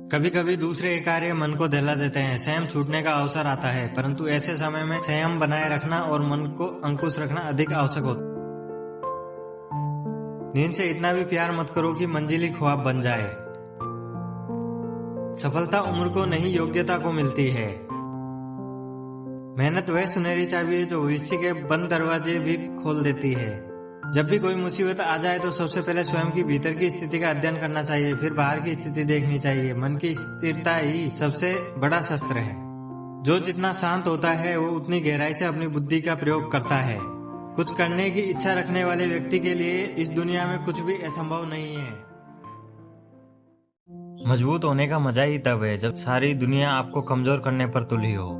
कभी कभी दूसरे कार्य मन को दहला देते हैं, संयम छूटने का अवसर आता है, परंतु ऐसे समय में संयम बनाए रखना और मन को अंकुश रखना अधिक आवश्यक होता है। नींद से इतना भी प्यार मत करो कि मंजिल ख्वाब बन जाए। सफलता उम्र को नहीं, योग्यता को मिलती है। मेहनत वह सुनहरी चाबी है जो भविष्य के बंद दरवाजे भी खोल देती है। जब भी कोई मुसीबत आ जाए तो सबसे पहले स्वयं की भीतर की स्थिति का अध्ययन करना चाहिए, फिर बाहर की स्थिति देखनी चाहिए। मन की स्थिरता ही सबसे बड़ा शस्त्र है। जो जितना शांत होता है वो उतनी गहराई से अपनी बुद्धि का प्रयोग करता है। कुछ करने की इच्छा रखने वाले व्यक्ति के लिए इस दुनिया में कुछ भी असंभव नहीं है। मजबूत होने का मजा ही तब है जब सारी दुनिया आपको कमजोर करने पर तुली हो।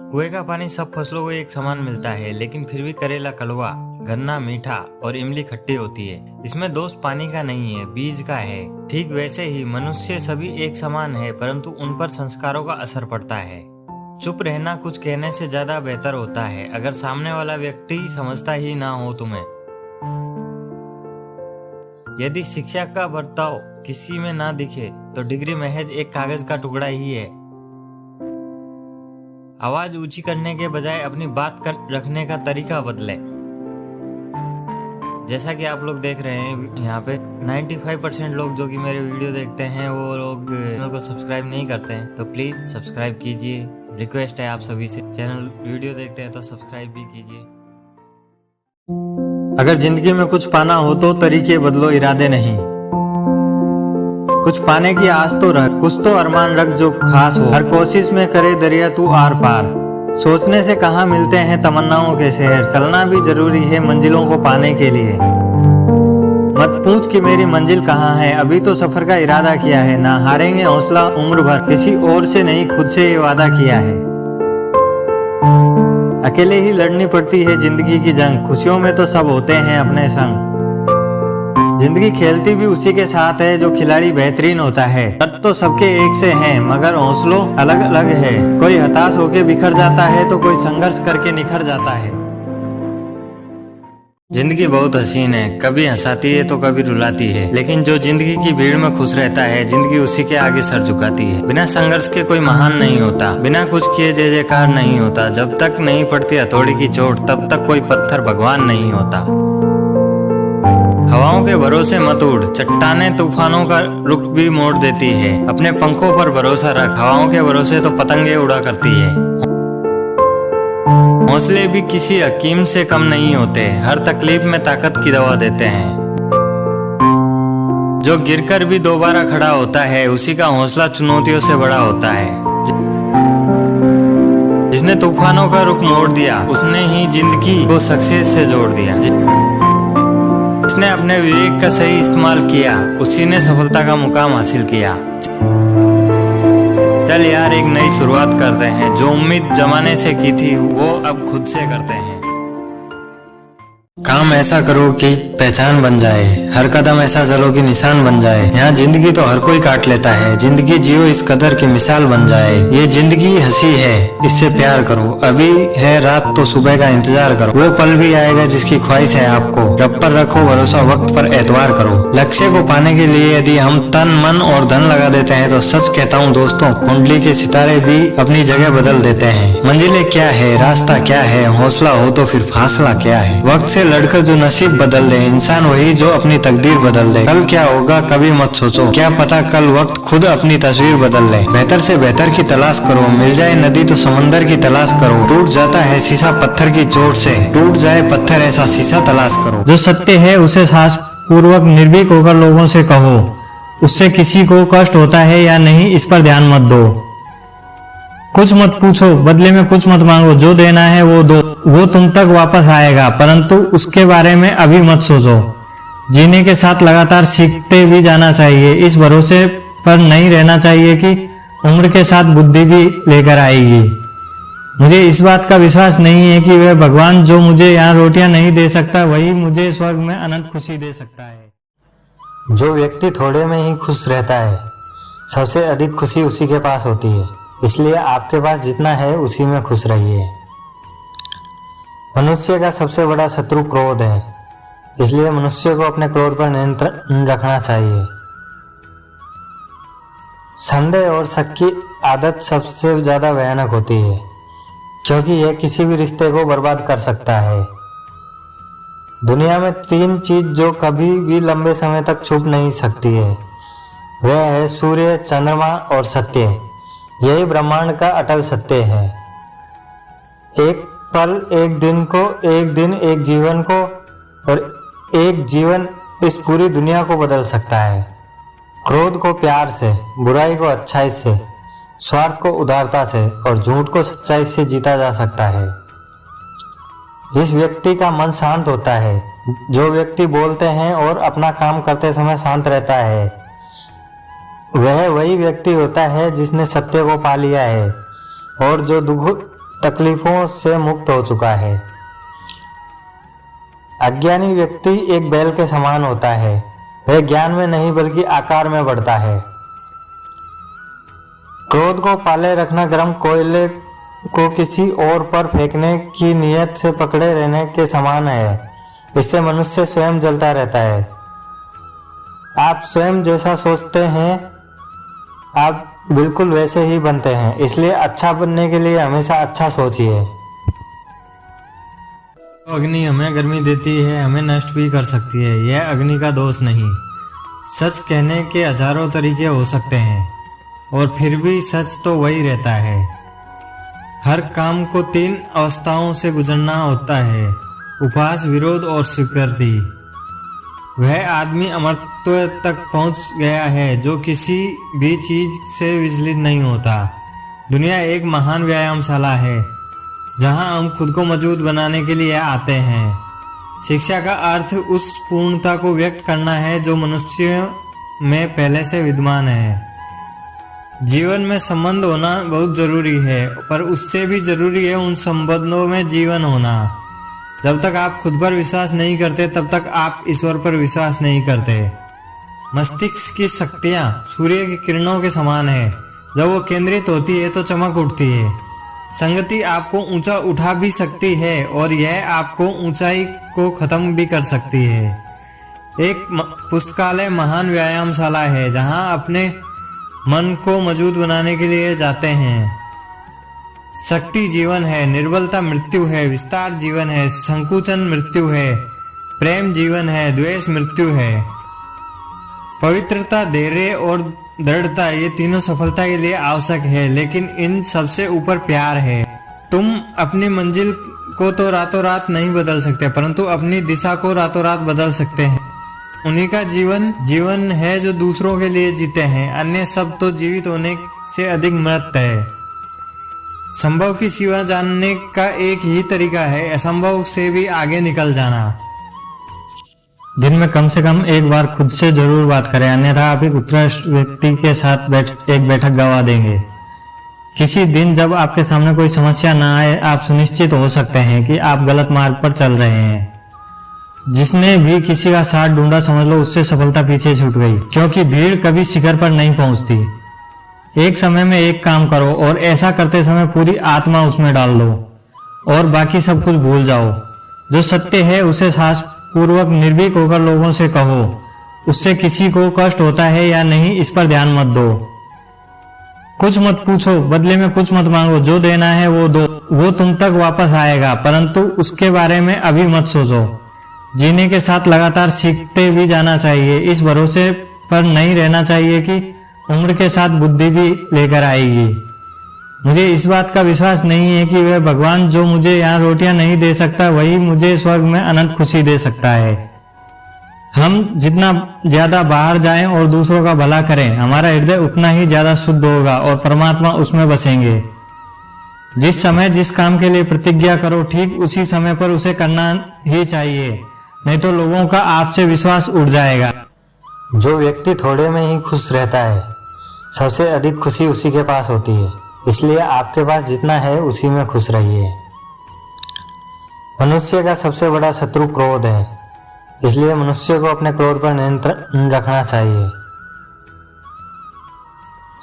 कुएं का पानी सब फसलों को एक समान मिलता है, लेकिन फिर भी करेला कड़वा, गन्ना मीठा और इमली खट्टी होती है। इसमें दोष पानी का नहीं है, बीज का है। ठीक वैसे ही मनुष्य सभी एक समान है, परंतु उन पर संस्कारों का असर पड़ता है। चुप रहना कुछ कहने से ज्यादा बेहतर होता है अगर सामने वाला व्यक्ति समझता ही ना हो तुम्हें। यदि शिक्षा का बर्ताव किसी में ना दिखे तो डिग्री महज एक कागज का टुकड़ा ही है। आवाज ऊंची करने के बजाय अपनी बात रखने का तरीका बदले। जैसा कि आप लोग देख रहे हैं यहाँ पे 95% लोग जो कि मेरे वीडियो देखते हैं वो लोग चैनल को सब्सक्राइब नहीं करते हैं, तो प्लीज सब्सक्राइब कीजिए। रिक्वेस्ट है आप सभी से, चैनल वीडियो देखते हैं तो सब्सक्राइब भी कीजिए। अगर जिंदगी में कुछ पाना हो तो तरीके बदलो, इरादे नहीं। कुछ पाने की आस तो रख, कुछ तो अरमान रख जो खास हो। हर कोशिश में करे दरिया तू आर पार। सोचने से कहाँ मिलते हैं तमन्नाओं के शहर, चलना भी जरूरी है मंजिलों को पाने के लिए। मत पूछ कि मेरी मंजिल कहाँ है, अभी तो सफर का इरादा किया है। ना हारेंगे हौसला उम्र भर, किसी और से नहीं खुद से ये वादा किया है। अकेले ही लड़नी पड़ती है जिंदगी की जंग, खुशियों में तो सब होते हैं अपने संग। जिंदगी खेलती भी उसी के साथ है जो खिलाड़ी बेहतरीन होता है। तब तो सबके एक से हैं, मगर हौसलों अलग अलग है। कोई हताश होके बिखर जाता है तो कोई संघर्ष करके निखर जाता है। जिंदगी बहुत हसीन है, कभी हंसाती है तो कभी रुलाती है, लेकिन जो जिंदगी की भीड़ में खुश रहता है जिंदगी उसी के आगे सर झुकाती है। बिना संघर्ष के कोई महान नहीं होता, बिना कुछ किए जय जयकार नहीं होता। जब तक नहीं पड़ती हथौड़ी की चोट तब तक कोई पत्थर भगवान नहीं होता। हवाओं के भरोसे मत उड़, चट्टाने तूफानों का रुख भी मोड़ देती है। अपने पंखों पर भरोसा रख, हवाओं के भरोसे तो पतंगे उड़ा करती है। हौसले भी किसी हकीम से कम नहीं होते, हर तकलीफ में ताकत की दवा देते हैं। जो गिरकर भी दोबारा खड़ा होता है उसी का हौसला चुनौतियों से बड़ा होता है। जिसने तूफानों का रुख मोड़ दिया उसने ही जिंदगी को सक्सेस से जोड़ दिया। जिसने अपने विवेक का सही इस्तेमाल किया उसी ने सफलता का मुकाम हासिल किया। चल यार एक नई शुरुआत करते हैं, जो उम्मीद जमाने से की थी वो अब खुद से करते हैं। काम ऐसा करो कि पहचान बन जाए, हर कदम ऐसा चलो कि निशान बन जाए। यहाँ जिंदगी तो हर कोई काट लेता है, जिंदगी जियो इस कदर की मिसाल बन जाए। ये जिंदगी हंसी है, इससे प्यार करो। अभी है रात तो सुबह का इंतजार करो, वो पल भी आएगा जिसकी ख्वाहिश है आपको। रब पर रखो भरोसा, वक्त पर एतवार करो। लक्ष्य को पाने के लिए यदि हम तन मन और धन लगा देते हैं तो सच कहता हूँ दोस्तों, कुंडली के सितारे भी अपनी जगह बदल देते हैं। मंजिलें क्या है, रास्ता क्या है, हौसला हो तो फिर फासला क्या है। वक्त से लड़कर जो नसीब बदल दे इंसान वही जो अपनी तकदीर बदल दे। कल क्या होगा कभी मत सोचो, क्या पता कल वक्त खुद अपनी तस्वीर बदल ले। बेहतर से बेहतर की तलाश करो, मिल जाए नदी तो समंदर की तलाश करो। टूट जाता है शीशा पत्थर की चोट से, टूट जाए पत्थर ऐसा शीशा तलाश करो। जो सत्य है उसे साहस पूर्वक निर्भीक होकर लोगों से कहो, उससे किसी को कष्ट होता है या नहीं इस पर ध्यान मत दो। कुछ मत पूछो, बदले में कुछ मत मांगो, जो देना है वो दो, वो तुम तक वापस आएगा, परंतु उसके बारे में अभी मत सोचो। जीने के साथ लगातार सीखते भी जाना चाहिए, इस भरोसे पर नहीं रहना चाहिए कि उम्र के साथ बुद्धि भी लेकर आएगी। मुझे इस बात का विश्वास नहीं है कि वह भगवान जो मुझे यहाँ रोटियां नहीं दे सकता वही मुझे स्वर्ग में अनंत खुशी दे सकता है। जो व्यक्ति थोड़े में ही खुश रहता है सबसे अधिक खुशी उसी के पास होती है, इसलिए आपके पास जितना है उसी में खुश रहिए। मनुष्य का सबसे बड़ा शत्रु क्रोध है, इसलिए मनुष्य को अपने क्रोध पर नियंत्रण रखना चाहिए। संदेह और शक की आदत सबसे ज्यादा भयानक होती है, क्योंकि यह किसी भी रिश्ते को बर्बाद कर सकता है। दुनिया में 3 चीज जो कभी भी लंबे समय तक छुप नहीं सकती है, वह है सूर्य, चंद्रमा और सत्य। यही ब्रह्मांड का अटल सत्य है। एक पल, एक दिन को, एक दिन एक जीवन को, और एक जीवन इस पूरी दुनिया को बदल सकता है। क्रोध को प्यार से, बुराई को अच्छाई से, स्वार्थ को उदारता से और झूठ को सच्चाई से जीता जा सकता है। जिस व्यक्ति का मन शांत होता है, जो व्यक्ति बोलते हैं और अपना काम करते समय शांत रहता है, वह वही व्यक्ति होता है जिसने सत्य को पा लिया है और जो दुख तकलीफों से मुक्त हो चुका है। अज्ञानी व्यक्ति एक बैल के समान होता है। वह ज्ञान में नहीं बल्कि आकार में बढ़ता है। क्रोध को पाले रखना गर्म कोयले को किसी और पर फेंकने की नियत से पकड़े रहने के समान है। इससे मनुष्य स्वयं जलता रहता है। आप स्वयं जैसा सोचते हैं, आप बिल्कुल वैसे ही बनते हैं। इसलिए अच्छा बनने के लिए हमेशा अच्छा सोचिए। अग्नि हमें गर्मी देती है, हमें नष्ट भी कर सकती है। यह अग्नि का दोष नहीं। सच कहने के हजारों तरीके हो सकते हैं और फिर भी सच तो वही रहता है। हर काम को 3 अवस्थाओं से गुजरना होता है: उपहास, विरोध और स्वीकृति। वह आदमी अमरत्व तक पहुंच गया है जो किसी भी चीज से विचलित नहीं होता। दुनिया एक महान व्यायामशाला है जहां हम खुद को मजबूत बनाने के लिए आते हैं। शिक्षा का अर्थ उस पूर्णता को व्यक्त करना है जो मनुष्य में पहले से विद्यमान है। जीवन में संबंध होना बहुत जरूरी है, पर उससे भी जरूरी है उन संबंधों में जीवन होना। जब तक आप खुद पर विश्वास नहीं करते तब तक आप ईश्वर पर विश्वास नहीं करते। मस्तिष्क की शक्तियाँ सूर्य की किरणों के समान है। जब वो केंद्रित होती है तो चमक उठती है। संगति आपको ऊंचा उठा भी सकती है और यह आपको ऊंचाई को खत्म भी कर सकती है। एक पुस्तकालय महान व्यायामशाला है जहां अपने मन को मजबूत बनाने के लिए जाते हैं। शक्ति जीवन है, निर्बलता मृत्यु है, विस्तार जीवन है, संकुचन मृत्यु है, प्रेम जीवन है, द्वेष मृत्यु है। पवित्रता, धैर्य और दृढ़ता, ये तीनों सफलता के लिए आवश्यक है, लेकिन इन सबसे ऊपर प्यार है। तुम अपनी मंजिल को तो रातों रात नहीं बदल सकते, परंतु अपनी दिशा को रातों रात बदल सकते हैं। उन्हीं का जीवन है जो दूसरों के लिए जीते हैं। अन्य सब तो जीवित होने से अधिक मृत है। संभव की सीमा जानने का एक ही तरीका है, असंभव से भी आगे निकल जाना। दिन में कम से कम एक बार खुद से जरूर बात करें, अन्यथा आप एक उत्कृष्ट व्यक्ति के साथ एक बैठक गवा देंगे। किसी दिन जब आपके सामने कोई समस्या ना आए, आप सुनिश्चित हो सकते हैं कि आप गलत मार्ग पर चल रहे हैं। जिसने भी किसी का साथ ढूंढा, समझ लो उससे सफलता पीछे छूट गई, क्योंकि भीड़ कभी शिखर पर नहीं पहुंचती। एक समय में एक काम करो और ऐसा करते समय पूरी आत्मा उसमें डाल दो और बाकी सब कुछ भूल जाओ। जो सत्य है उसे साहस पूर्वक निर्भीक होकर लोगों से कहो। उससे किसी को कष्ट होता है या नहीं, इस पर ध्यान मत दो। कुछ मत पूछो, बदले में कुछ मत मांगो। जो देना है वो दो, वो तुम तक वापस आएगा, परंतु उसके बारे में अभी मत सोचो। जीने के साथ लगातार सीखते भी जाना चाहिए। इस भरोसे पर नहीं रहना चाहिए कि उम्र के साथ बुद्धि भी लेकर आएगी। मुझे इस बात का विश्वास नहीं है कि वह भगवान जो मुझे यहाँ रोटियां नहीं दे सकता, वही मुझे स्वर्ग में अनंत खुशी दे सकता है। हम जितना ज्यादा बाहर जाएं और दूसरों का भला करें, हमारा हृदय उतना ही ज्यादा शुद्ध होगा और परमात्मा उसमें बसेंगे। जिस समय जिस काम के लिए प्रतिज्ञा करो, ठीक उसी समय पर उसे करना ही चाहिए, नहीं तो लोगों का आपसे विश्वास उड़ जाएगा। जो व्यक्ति थोड़े में ही खुश रहता है, सबसे अधिक खुशी उसी के पास होती है। इसलिए आपके पास जितना है उसी में खुश रहिए। मनुष्य का सबसे बड़ा शत्रु क्रोध है, इसलिए मनुष्य को अपने क्रोध पर नियंत्रण रखना चाहिए।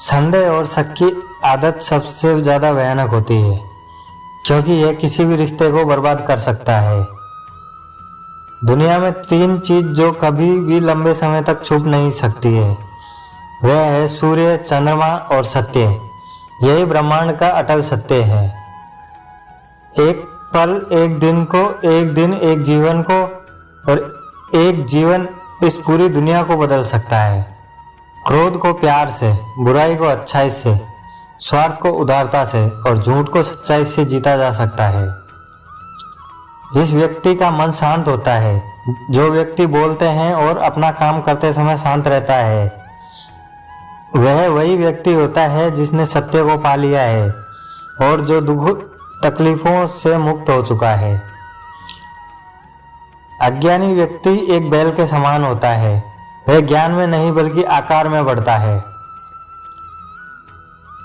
संदेह और शक की आदत सबसे ज्यादा भयानक होती है, क्योंकि यह किसी भी रिश्ते को बर्बाद कर सकता है। दुनिया में 3 चीज जो कभी भी लंबे समय तक छुप नहीं सकती है, वह है सूर्य, चंद्रमा और सत्य। यही ब्रह्मांड का अटल सत्य है। एक पल, एक दिन को, एक दिन एक जीवन को, और एक जीवन इस पूरी दुनिया को बदल सकता है। क्रोध को प्यार से, बुराई को अच्छाई से, स्वार्थ को उदारता से और झूठ को सच्चाई से जीता जा सकता है। जिस व्यक्ति का मन शांत होता है, जो व्यक्ति बोलते हैं और अपना काम करते समय शांत रहता है, वह वही व्यक्ति होता है जिसने सत्य को पा लिया है और जो दुख तकलीफों से मुक्त हो चुका है। अज्ञानी व्यक्ति एक बैल के समान होता है। वह ज्ञान में नहीं बल्कि आकार में बढ़ता है।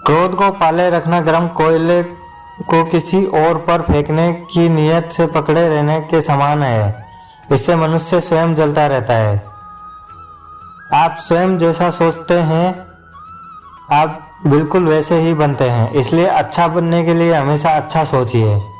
क्रोध को पाले रखना गर्म कोयले को किसी और पर फेंकने की नियत से पकड़े रहने के समान है। इससे मनुष्य स्वयं जलता रहता है। आप स्वयं जैसा सोचते हैं, आप बिल्कुल वैसे ही बनते हैं। इसलिए अच्छा बनने के लिए हमेशा अच्छा सोचिए।